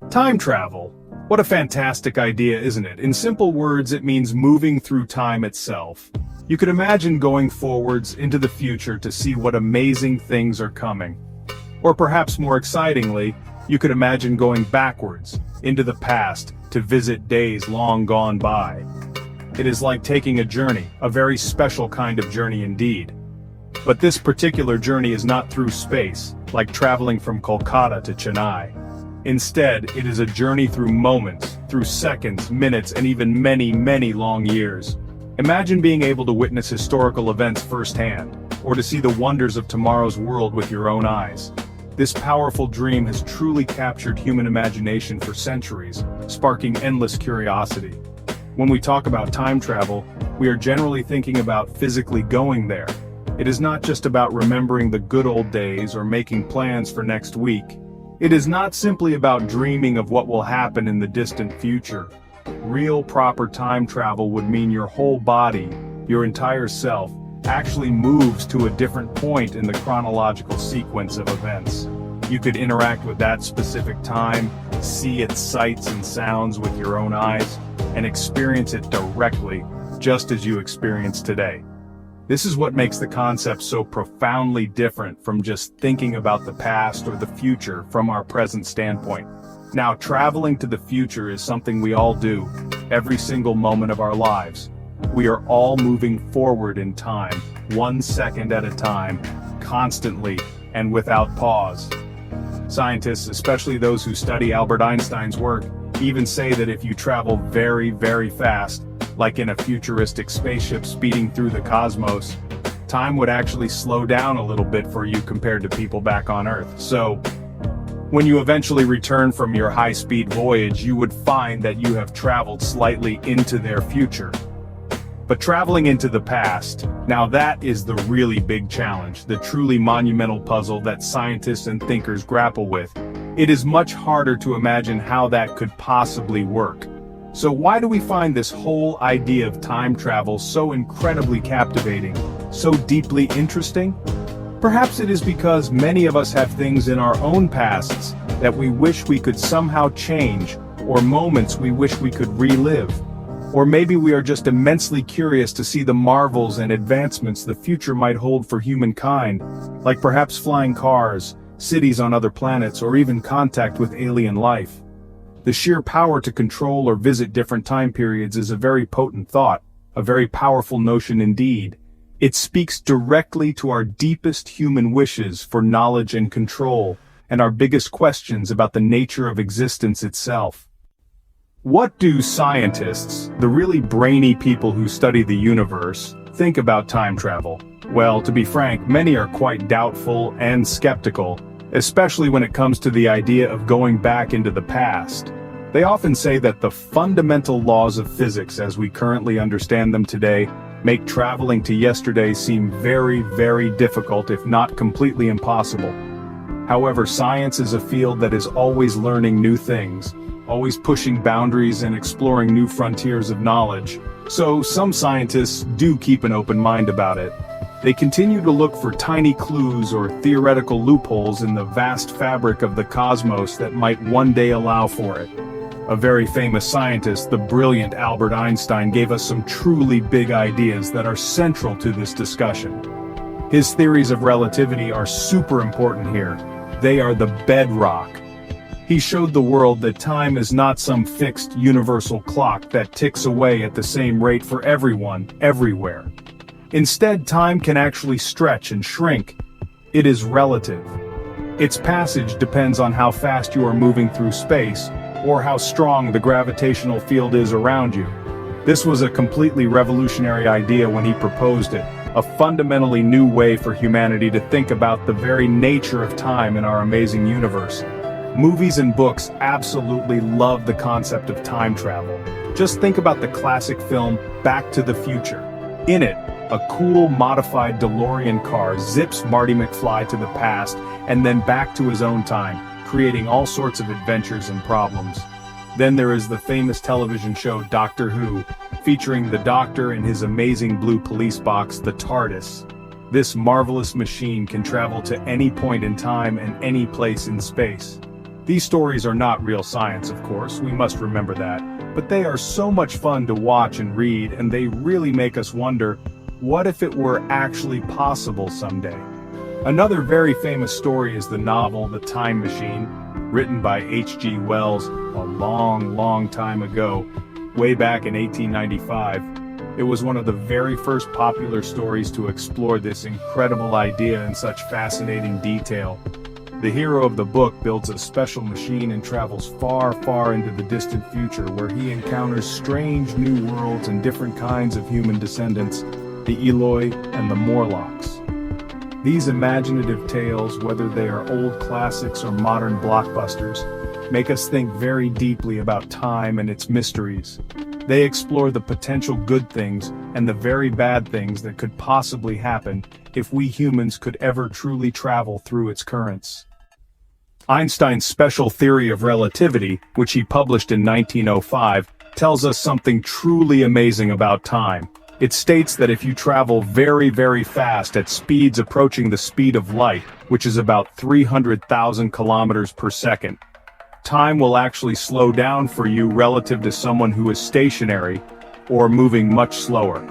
Time travel. What a fantastic idea, isn't it? In simple words, it means moving through time itself. You could imagine going forwards into the future to see what amazing things are coming. Or perhaps more excitingly, you could imagine going backwards into the past to visit days long gone by. It is like taking a journey, a very special kind of journey indeed. But this particular journey is not through space, like traveling from Kolkata to Chennai. Instead, it is a journey through moments, through seconds, minutes, and even many, many long years. Imagine being able to witness historical events firsthand, or to see the wonders of tomorrow's world with your own eyes. This powerful dream has truly captured human imagination for centuries, sparking endless curiosity. When we talk about time travel, we are generally thinking about physically going there. It is not just about remembering the good old days or making plans for next week. It is not simply about dreaming of what will happen in the distant future. Real proper time travel would mean your whole body, your entire self, actually moves to a different point in the chronological sequence of events. You could interact with that specific time, see its sights and sounds with your own eyes, and experience it directly, just as you experience today. This is what makes the concept so profoundly different from just thinking about the past or the future from our present standpoint. Now, traveling to the future is something we all do, every single moment of our lives. We are all moving forward in time, 1 second at a time, constantly, and without pause. Scientists, especially those who study Albert Einstein's work, even say that if you travel very, very fast, like in a futuristic spaceship speeding through the cosmos, time would actually slow down a little bit for you compared to people back on Earth. So, when you eventually return from your high-speed voyage, you would find that you have traveled slightly into their future. But traveling into the past, now that is the really big challenge, the truly monumental puzzle that scientists and thinkers grapple with. It is much harder to imagine how that could possibly work. So why do we find this whole idea of time travel so incredibly captivating, so deeply interesting? Perhaps it is because many of us have things in our own pasts that we wish we could somehow change, or moments we wish we could relive. Or maybe we are just immensely curious to see the marvels and advancements the future might hold for humankind, like perhaps flying cars, cities on other planets, or even contact with alien life. The sheer power to control or visit different time periods is a very potent thought, a very powerful notion indeed. It speaks directly to our deepest human wishes for knowledge and control, and our biggest questions about the nature of existence itself. What do scientists, the really brainy people who study the universe, think about time travel? Well, to be frank, many are quite doubtful and skeptical, especially when it comes to the idea of going back into the past. They often say that the fundamental laws of physics as we currently understand them today make traveling to yesterday seem very, very difficult, if not completely impossible. However, science is a field that is always learning new things, always pushing boundaries and exploring new frontiers of knowledge. So some scientists do keep an open mind about it. They continue to look for tiny clues or theoretical loopholes in the vast fabric of the cosmos that might one day allow for it. A very famous scientist, the brilliant Albert Einstein, gave us some truly big ideas that are central to this discussion. His theories of relativity are super important here. They are the bedrock. He showed the world that time is not some fixed universal clock that ticks away at the same rate for everyone, everywhere. Instead, time can actually stretch and shrink. It is relative. Its passage depends on how fast you are moving through space, or how strong the gravitational field is around you. This was a completely revolutionary idea when he proposed it, a fundamentally new way for humanity to think about the very nature of time in our amazing universe. Movies and books absolutely love the concept of time travel. Just think about the classic film Back to the Future. In it, a cool modified DeLorean car zips Marty McFly to the past and then back to his own time, creating all sorts of adventures and problems. Then there is the famous television show Doctor Who, featuring the Doctor and his amazing blue police box, the TARDIS. This marvelous machine can travel to any point in time and any place in space. These stories are not real science, of course, we must remember that, but they are so much fun to watch and read, and they really make us wonder, what if it were actually possible someday? Another very famous story is the novel The Time Machine, written by H.G. Wells a long time ago, way back in 1895. It was one of the very first popular stories to explore this incredible idea in such fascinating detail. The hero of the book builds a special machine and travels far into the distant future, where he encounters strange new worlds and different kinds of human descendants, the Eloi and the Morlocks. These imaginative tales, whether they are old classics or modern blockbusters, make us think very deeply about time and its mysteries. They explore the potential good things and the very bad things that could possibly happen if we humans could ever truly travel through its currents. Einstein's special theory of relativity, which he published in 1905, tells us something truly amazing about time. It states that if you travel very fast at speeds approaching the speed of light, which is about 300,000 kilometers per second, time will actually slow down for you relative to someone who is stationary or moving much slower.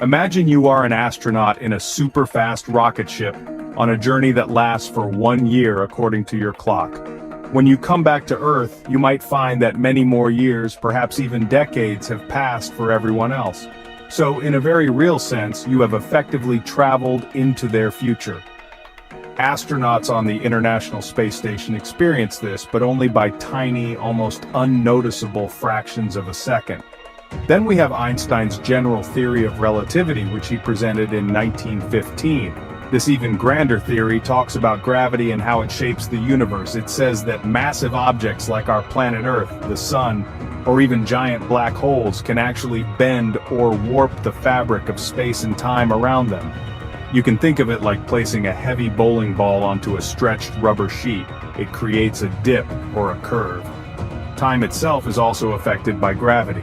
Imagine you are an astronaut in a super fast rocket ship on a journey that lasts for 1 year according to your clock. When you come back to Earth, you might find that many more years, perhaps even decades, have passed for everyone else. So, in a very real sense, you have effectively traveled into their future. Astronauts on the International Space Station experience this, but only by tiny, almost unnoticeable fractions of a second. Then we have Einstein's general theory of relativity, which he presented in 1915. This even grander theory talks about gravity and how it shapes the universe. It says that massive objects like our planet Earth, the Sun, or even giant black holes can actually bend or warp the fabric of space and time around them. You can think of it like placing a heavy bowling ball onto a stretched rubber sheet. It creates a dip or a curve. Time itself is also affected by gravity.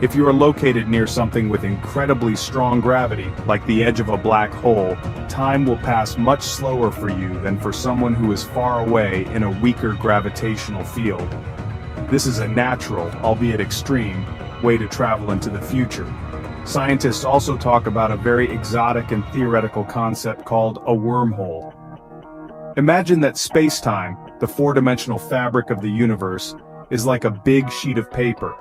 If you are located near something with incredibly strong gravity, like the edge of a black hole, time will pass much slower for you than for someone who is far away in a weaker gravitational field. This is a natural, albeit extreme, way to travel into the future. Scientists also talk about a very exotic and theoretical concept called a wormhole. Imagine that space-time, the four-dimensional fabric of the universe, is like a big sheet of paper.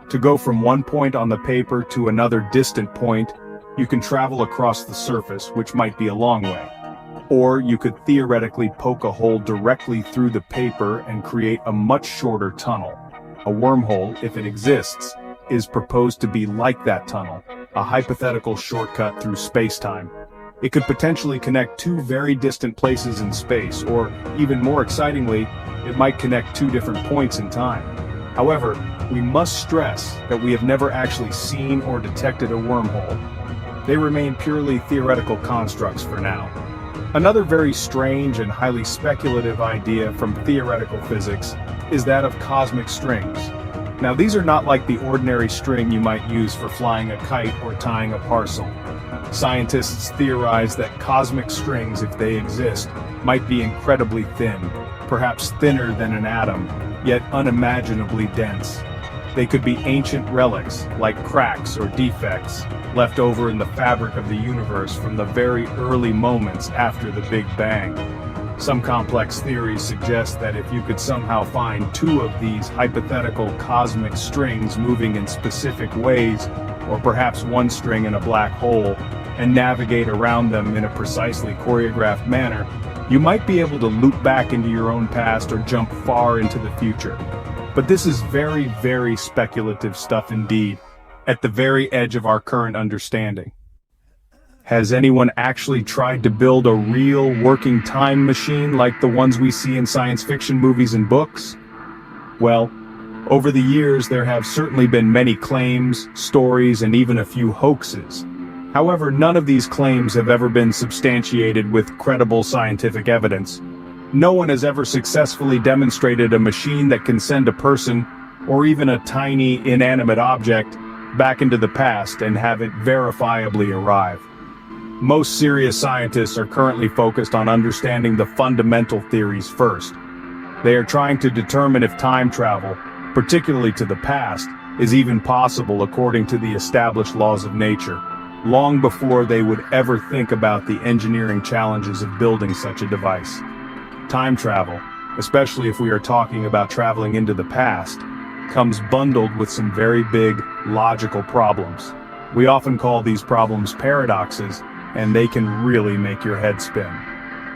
To go from one point on the paper to another distant point, you can travel across the surface, which might be a long way. Or you could theoretically poke a hole directly through the paper and create a much shorter tunnel. A wormhole, if it exists, is proposed to be like that tunnel, a hypothetical shortcut through space-time. It could potentially connect two very distant places in space, or, even more excitingly, it might connect two different points in time. However, we must stress that we have never actually seen or detected a wormhole. They remain purely theoretical constructs for now. Another very strange and highly speculative idea from theoretical physics is that of cosmic strings. Now, these are not like the ordinary string you might use for flying a kite or tying a parcel. Scientists theorize that cosmic strings, if they exist, might be incredibly thin, perhaps thinner than an atom, yet unimaginably dense. They could be ancient relics, like cracks or defects, left over in the fabric of the universe from the very early moments after the Big Bang. Some complex theories suggest that if you could somehow find two of these hypothetical cosmic strings moving in specific ways, or perhaps one string in a black hole, and navigate around them in a precisely choreographed manner, you might be able to loop back into your own past or jump far into the future. But this is very speculative stuff indeed, at the very edge of our current understanding. Has anyone actually tried to build a real working time machine like the ones we see in science fiction movies and books? Well, over the years there have certainly been many claims, stories, and even a few hoaxes. However, none of these claims have ever been substantiated with credible scientific evidence. No one has ever successfully demonstrated a machine that can send a person, or even a tiny inanimate object, back into the past and have it verifiably arrive. Most serious scientists are currently focused on understanding the fundamental theories first. They are trying to determine if time travel, particularly to the past, is even possible according to the established laws of nature, long before they would ever think about the engineering challenges of building such a device. Time travel, especially if we are talking about traveling into the past, comes bundled with some very big, logical problems. We often call these problems paradoxes, and they can really make your head spin.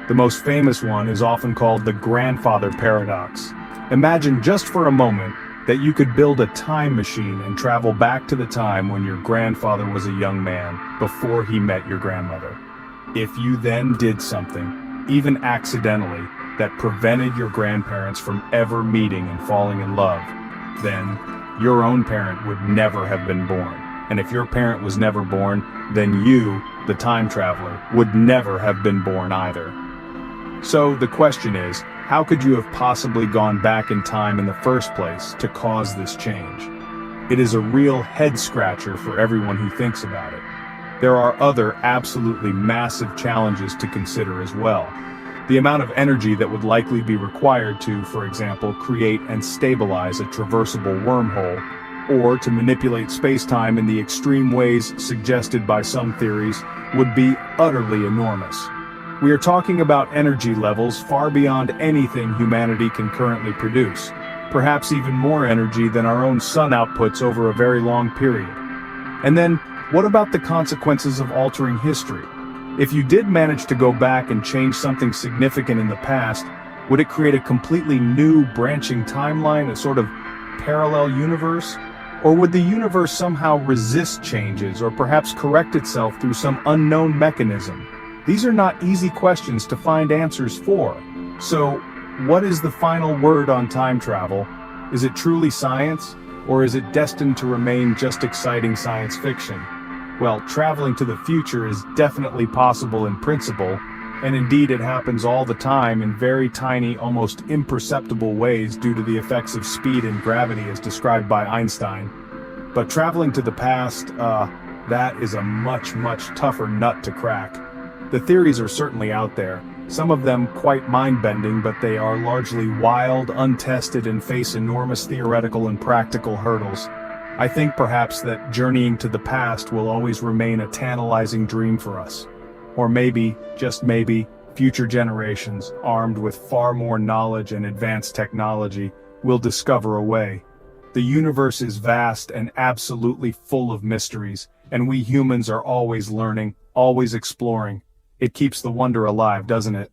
The most famous one is often called the grandfather paradox. Imagine just for a moment that you could build a time machine and travel back to the time when your grandfather was a young man, before he met your grandmother. If you then did something, even accidentally, that prevented your grandparents from ever meeting and falling in love, then your own parent would never have been born. And if your parent was never born, then you, the time traveler, would never have been born either. So the question is, how could you have possibly gone back in time in the first place to cause this change? It is a real head-scratcher for everyone who thinks about it. There are other absolutely massive challenges to consider as well. The amount of energy that would likely be required to, for example, create and stabilize a traversable wormhole, or to manipulate space-time in the extreme ways suggested by some theories, would be utterly enormous. We are talking about energy levels far beyond anything humanity can currently produce, perhaps even more energy than our own sun outputs over a very long period. And then, what about the consequences of altering history? If you did manage to go back and change something significant in the past, would it create a completely new branching timeline, a sort of parallel universe? Or would the universe somehow resist changes or perhaps correct itself through some unknown mechanism? These are not easy questions to find answers for. So, what is the final word on time travel? Is it truly science, or is it destined to remain just exciting science fiction? Well, traveling to the future is definitely possible in principle, and indeed it happens all the time in very tiny, almost imperceptible ways due to the effects of speed and gravity as described by Einstein. But traveling to the past, that is a much tougher nut to crack. The theories are certainly out there, some of them quite mind-bending, but they are largely wild, untested, and face enormous theoretical and practical hurdles. I think perhaps that journeying to the past will always remain a tantalizing dream for us. Or maybe, just maybe, future generations, armed with far more knowledge and advanced technology, will discover a way. The universe is vast and absolutely full of mysteries, and we humans are always learning, always exploring. It keeps the wonder alive, doesn't it?